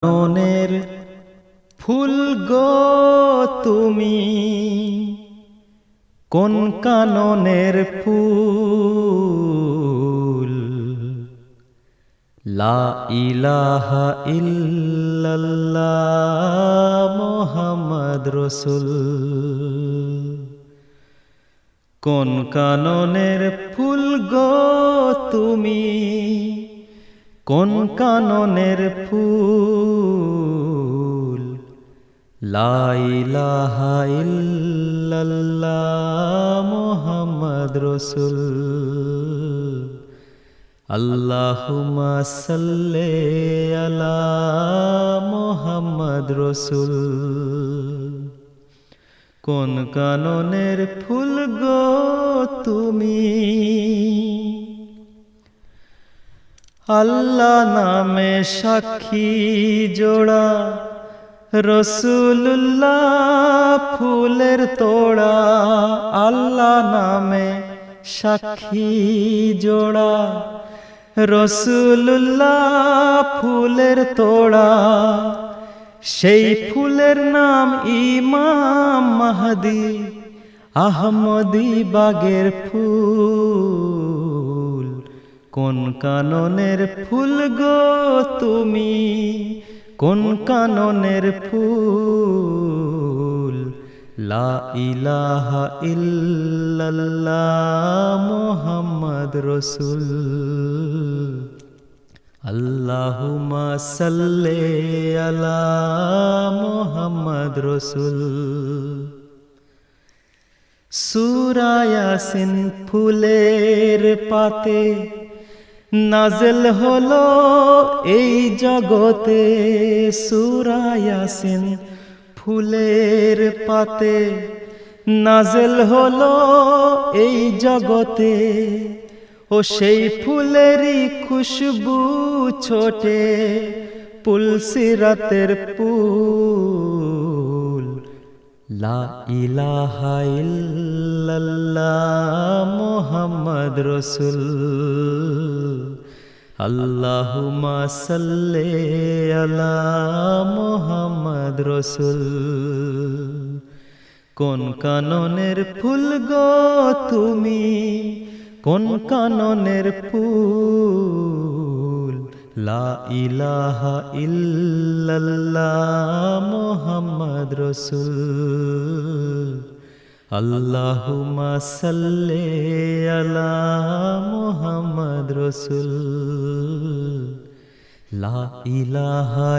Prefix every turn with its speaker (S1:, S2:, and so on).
S1: কাননের ফুল গো তুমি, কোন কাননের ফুল? লা ইলাহা ইল্লাল্লাহ মুহাম্মদ রাসূল। কোন কাননের ফুল গো তুমি, কোন কাননের ফুল? লা ইলাহা ইল্লাল্লাহ মুহাম্মদ রাসূল। আল্লাহুম্মা সাল্লি আলা মুহাম্মদ রাসূল। কোন কাননের ফুল গো তুমি? আল্লাহ নামে সাক্ষী জোড়া, রসুল্লাহ ফুলের তোড়া। আল্লাহ নামে সাক্ষী জোড়া, রসুল্লাহ ফুলের তোড়া। সেই ফুলের নাম ইমাম মাহদী, আহমদী বাগের ফুল। কোন কাননের ফুল গো তুমি, কোন কাননের ফুল? লা ইলাহা ইল্লাল্লাহ মুহাম্মদ রাসূল। আল্লাহুম্মা সাল্লি আলা মুহাম্মদ রাসূল। সূরা ইয়াসিন ফুলের পাতে নাযিল হলো এই জগতে। সূরা ইয়াসিন ফুলের পাতে নাযিল হলো এই জগতে। ও সেই ফুলেরই খুশবু ছোটে পুলসিরাতের পুল। লা ইলাহা ইল্লাল্লাহ মুহাম্মদ রাসূল। আল্লাহুম্মা সাল্লি আলা মুহাম্মদ রাসূল। কোন কাননের ফুল গো তুমি, কোন কাননের ফুল? লা ইলাহা ইল্লাল্লাহ মুহাম্মদ রাসূল। আল্লাহুম্মা সাল্লি আলা মুহাম্মদ রাসূল। লা ইলাহা